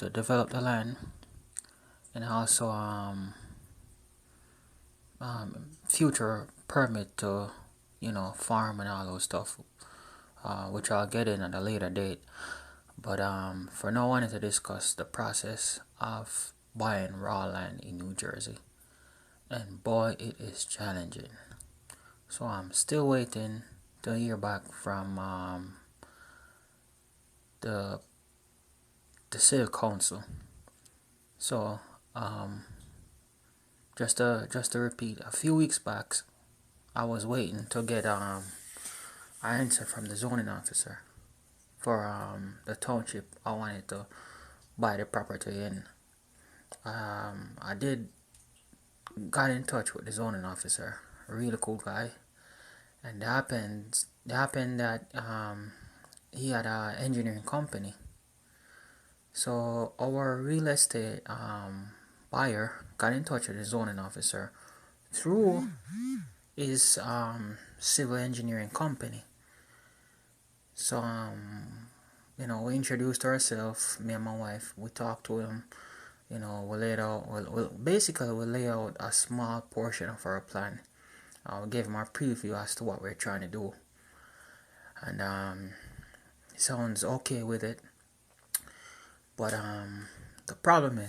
to develop the land, and also future permit to farm and all those stuff, which I'll get in at a later date. But for now, I wanted to discuss the process of buying raw land in New Jersey, and boy, it is challenging. So I'm still waiting to hear back from the city council. So just to repeat, a few weeks back, I was waiting to get an answer from the zoning officer for the township I wanted to buy the property in. I did got in touch with the zoning officer, a really cool guy, and it happened that he had an engineering company. So our real estate buyer got in touch with the zoning officer through his civil engineering company. So we introduced ourselves, me and my wife. We talked to him. We laid out. Basically we lay out a small portion of our plan. We gave him a preview as to what we're trying to do, and he sounds okay with it. But the problem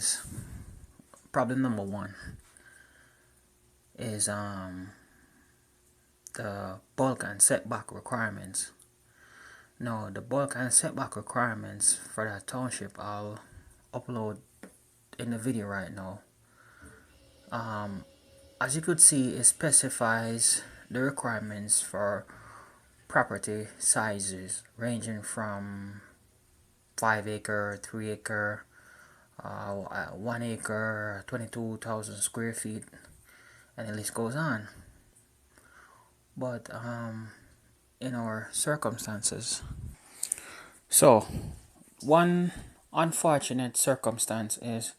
number one is the bulk and setback requirements. Now, the bulk and setback requirements for that township, I'll upload in the video right now. As you could see, it specifies the requirements for property sizes ranging from 5 acre, 3 acre, 1 acre, 22,000 square feet, and the list goes on. But in our circumstances, so one unfortunate circumstance is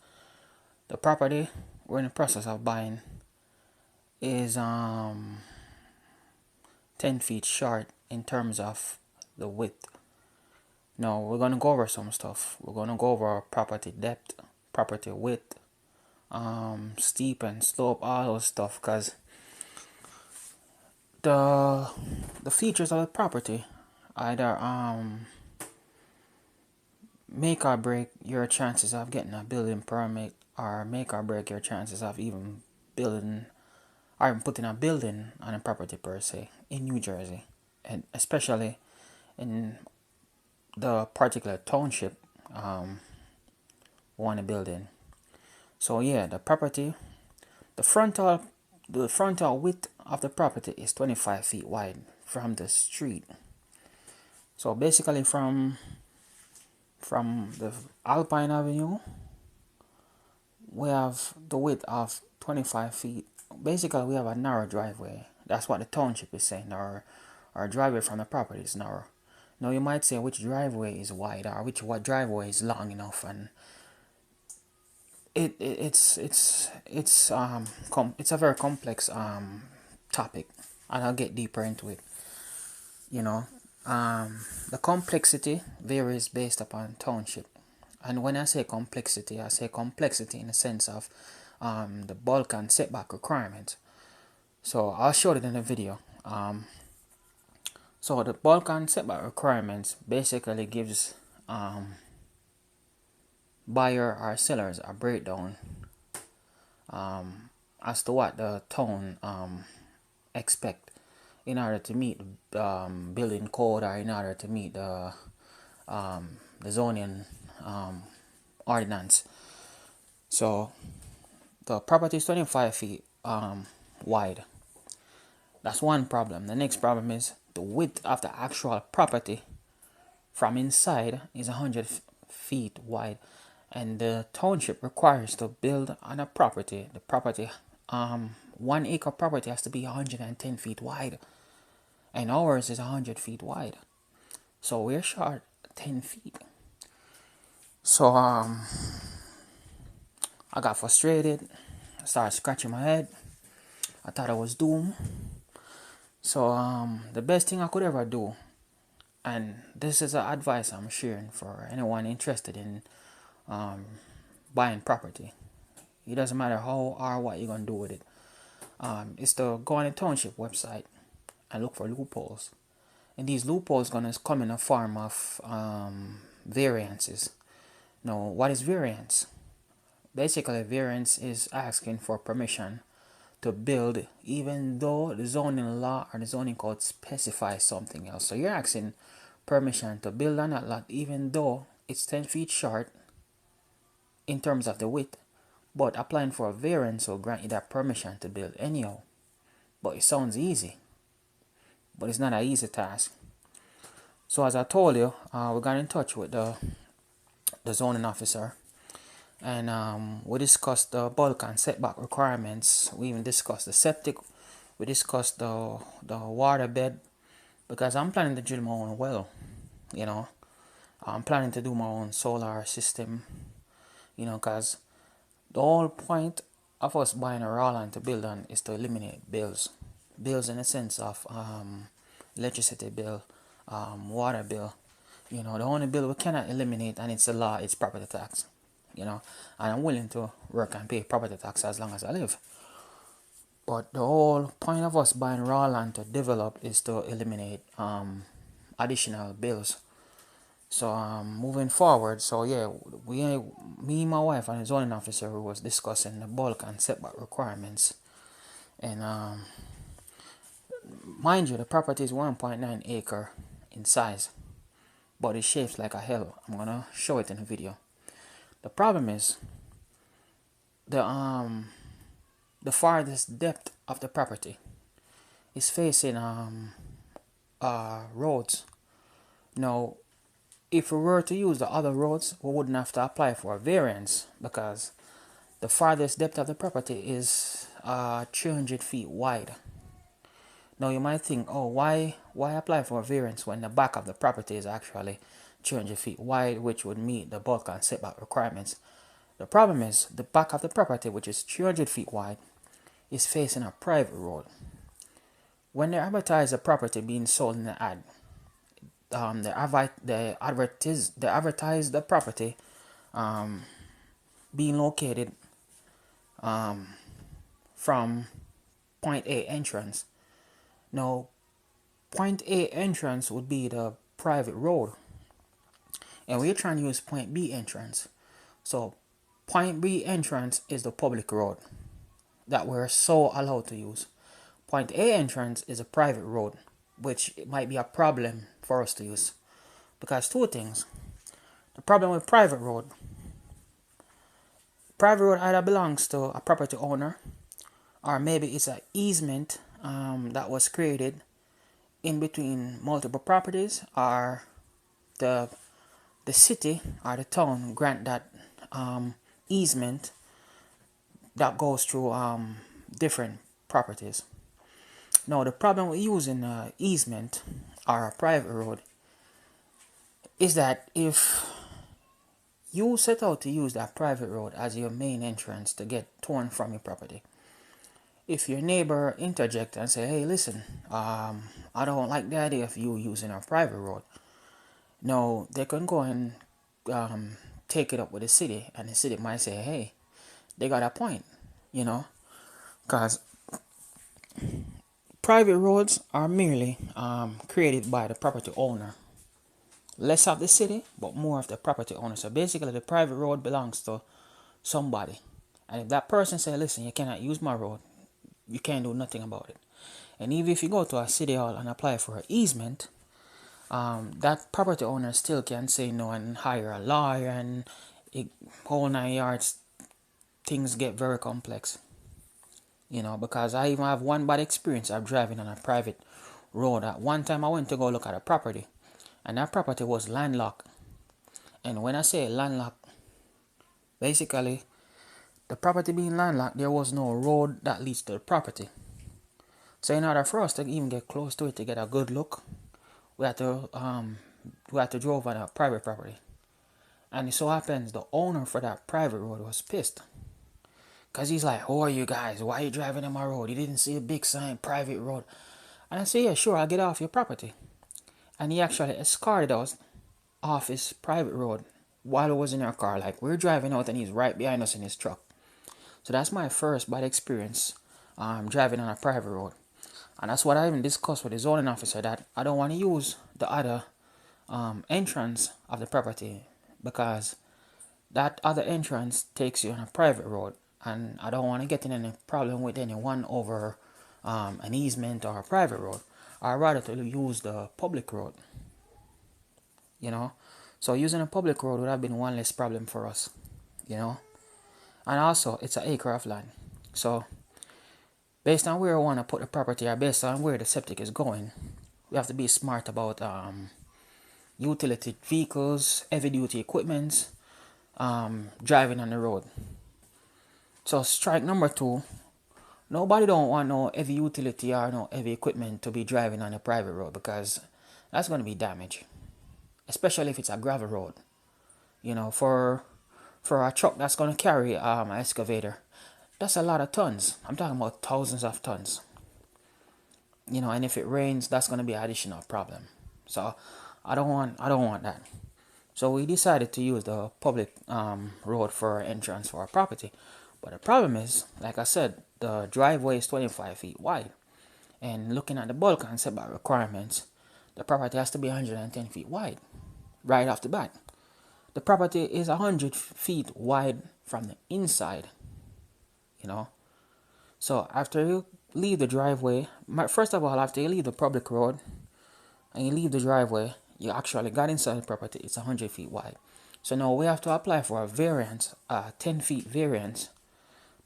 the property we're in the process of buying is 10 feet short in terms of the width. Now we're gonna go over some stuff. We're gonna go over property depth, property width, steep and slope, all those stuff, because the features of the property either make or break your chances of getting a building permit, or make or break your chances of even building or even putting a building on a property per se in New Jersey, and especially in the particular township want to build in. So yeah, the property, the frontal width of the property is 25 feet wide from the street. So basically from the Alpine Avenue, we have the width of 25 feet. Basically, we have a narrow driveway. That's what the township is saying. Our driveway from the property is narrow. Now you might say which driveway is wide, or what driveway is long enough, and it's a very complex topic, and I'll get deeper into it. The complexity varies based upon township, and when I say complexity in the sense of the bulk and setback requirements. So I'll show it in the video. So the bulk and setback requirements basically gives buyer or sellers a breakdown as to what the town expect in order to meet the building code, or in order to meet the zoning ordinance. So the property is 25 feet wide. That's one problem. The next problem is the width of the actual property from inside is 100 feet wide, and the township requires to build on a property. The property, 1 acre property has to be 110 feet wide, and ours is 100 feet wide. So we're short 10 feet. So I got frustrated. I started scratching my head. I thought I was doomed. So the best thing I could ever do, and this is an advice I'm sharing for anyone interested in buying property. It doesn't matter how or what you're gonna do with it. Is to go on the township website and look for loopholes. And these loopholes gonna come in a form of variances. Now, what is variance? Basically, variance is asking for permission to build even though the zoning law or the zoning code specifies something else. So you're asking permission to build on that lot even though it's 10 feet short in terms of the width, but applying for a variance will grant you that permission to build anyhow. But it sounds easy, but it's not an easy task. So as I told you, we got in touch with the zoning officer, and we discussed the bulk and setback requirements. We even discussed the septic. We discussed the water bed, because I'm planning to drill my own well. You know, I'm planning to do my own solar system. You know, because the whole point of us buying a raw land to build on is to eliminate bills. Bills in the sense of electricity bill, water bill. You know, the only bill we cannot eliminate, and it's a law, it's property tax. You know, and I'm willing to work and pay property tax as long as I live. But the whole point of us buying raw land to develop is to eliminate additional bills. So moving forward, so yeah, me, my wife, and the zoning officer was discussing the bulk and setback requirements. And mind you, the property is 1.9 acre in size, but it's shaped like a hell. I'm gonna show it in the video. The problem is the farthest depth of the property is facing roads. Now, if we were to use the other roads, we wouldn't have to apply for a variance, because the farthest depth of the property is 300 feet wide. Now you might think, oh, why apply for a variance when the back of the property is actually 300 feet wide, which would meet the bulk and setback requirements. The problem is the back of the property, which is 300 feet wide, is facing a private road. When they advertise a property being sold in the ad, they advertise the property being located from point A entrance. Now, point A entrance would be the private road, and we're trying to use point B entrance. So point B entrance is the public road that we're so allowed to use. Point A entrance is a private road, which might be a problem for us to use, because two things. The problem with private road either belongs to a property owner, or maybe it's an easement that was created in between multiple properties, or the city or the town grant that easement that goes through different properties. Now, the problem with using easement or a private road is that if you set out to use that private road as your main entrance to get to and from your property, if your neighbor interject and say, hey, listen, I don't like the idea of you using our private road, no, they can go and take it up with the city, and the city might say, hey, they got a point, you know, because private roads are merely created by the property owner. Less of the city, but more of the property owner. So basically, the private road belongs to somebody. And if that person say, listen, you cannot use my road, you can't do nothing about it. And even if you go to a city hall and apply for an easement, that property owner still can say no and hire a lawyer, and whole 9 yards. Things get very complex. You know, because I even have one bad experience of driving on a private road. At one time I went to go look at a property, and that property was landlocked. And when I say landlocked, basically the property being landlocked, there was no road that leads to the property. So in order for us to even get close to it to get a good look, we had to drive on a private property. And it so happens the owner for that private road was pissed, because he's like, who are you guys? Why are you driving on my road? You didn't see a big sign, private road. And I said, yeah, sure, I'll get off your property. And he actually escorted us off his private road while I was in our car. Like we're driving out and he's right behind us in his truck. So that's my first bad experience driving on a private road. And that's what I even discussed with the zoning officer, that I don't want to use the other entrance of the property because that other entrance takes you on a private road, and I don't want to get in any problem with anyone over an easement or a private road. I'd rather to use the public road, you know. So using a public road would have been one less problem for us, you know. And also, it's an acre of land. So based on where I want to put the property or based on where the septic is going, we have to be smart about utility vehicles, heavy duty equipment, driving on the road. So strike number two, nobody don't want no heavy utility or no heavy equipment to be driving on a private road because that's going to be damage, especially if it's a gravel road. You know, for a truck that's going to carry an excavator, that's a lot of tons. I'm talking about thousands of tons. You know, and if it rains, that's going to be an additional problem. So I don't want that. So we decided to use the public road for entrance for our property. But the problem is, like I said, the driveway is 25 feet wide. And looking at the bulk and setback requirements, the property has to be 110 feet wide right off the bat. The property is 100 feet wide from the inside, you know. So after you leave the driveway, first of all, after you leave the public road and you leave the driveway, you actually got inside the property, it's 100 feet wide. So now we have to apply for a variance, 10 feet variance,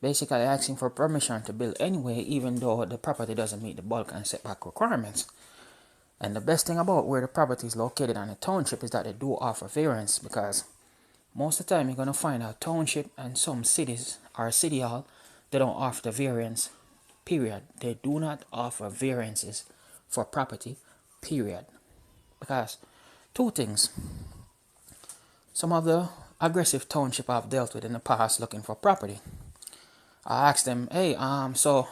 basically asking for permission to build anyway, even though the property doesn't meet the bulk and setback requirements. And the best thing about where the property is located on the township is that they do offer variance, because most of the time you're going to find a township and some cities or city hall, they don't offer the variance, period. They do not offer variances for property, period. Because two things. Some of the aggressive township I've dealt with in the past looking for property, I asked them, hey, so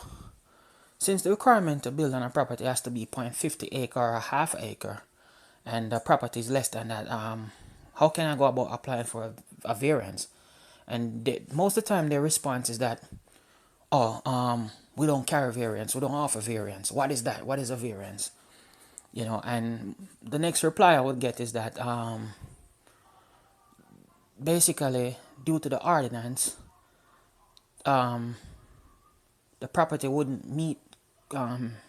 since the requirement to build on a property has to be 0.50 acre or a half acre, and the property is less than that, how can I go about applying for a variance? And most of the time their response is that, oh, we don't carry variance, we don't offer variance. What is that? What is a variance? You know, and the next reply I would get is that basically due to the ordinance, the property wouldn't meet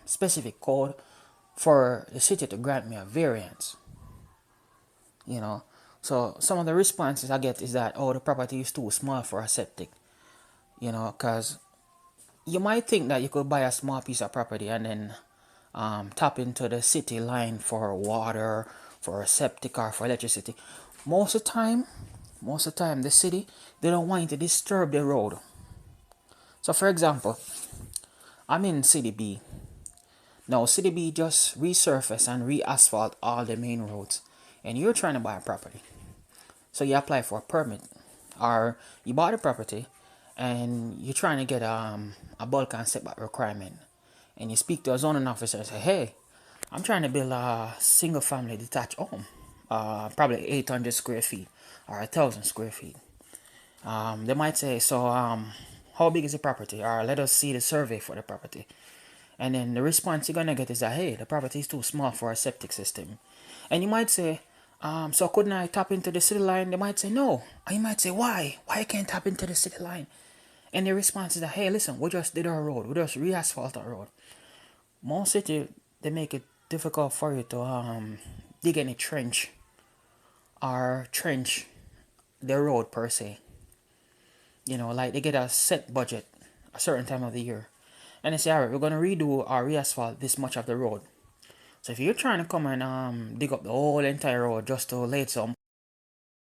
specific code for the city to grant me a variance. You know, so some of the responses I get is that, oh, the property is too small for a septic. You know, because you might think that you could buy a small piece of property and then tap into the city line for water, for a septic, or for electricity. Most of the time, the city, they don't want you to disturb the road. So, for example, I'm in City B. Now, City B just resurface and re-asphalt all the main roads, and you're trying to buy a property. So you apply for a permit, or you bought a property, and you're trying to get a bulk and setback requirement, and you speak to a zoning officer and say, hey, I'm trying to build a single family detached home, probably 800 square feet or 1,000 square feet. They might say, so how big is the property? Or let us see the survey for the property. And then the response you're going to get is that, hey, the property is too small for a septic system. And you might say, so couldn't I tap into the city line? They might say no. And you might say, why? Why I can't tap into the city line? And the response is that, hey, listen, we just did our road. We just re-asphalt our road. Most cities, they make it difficult for you to dig any trench or trench the road per se. You know, like they get a set budget a certain time of the year. And they say, all right, we're going to redo or re-asphalt this much of the road. So if you're trying to come and dig up the whole entire road just to lay some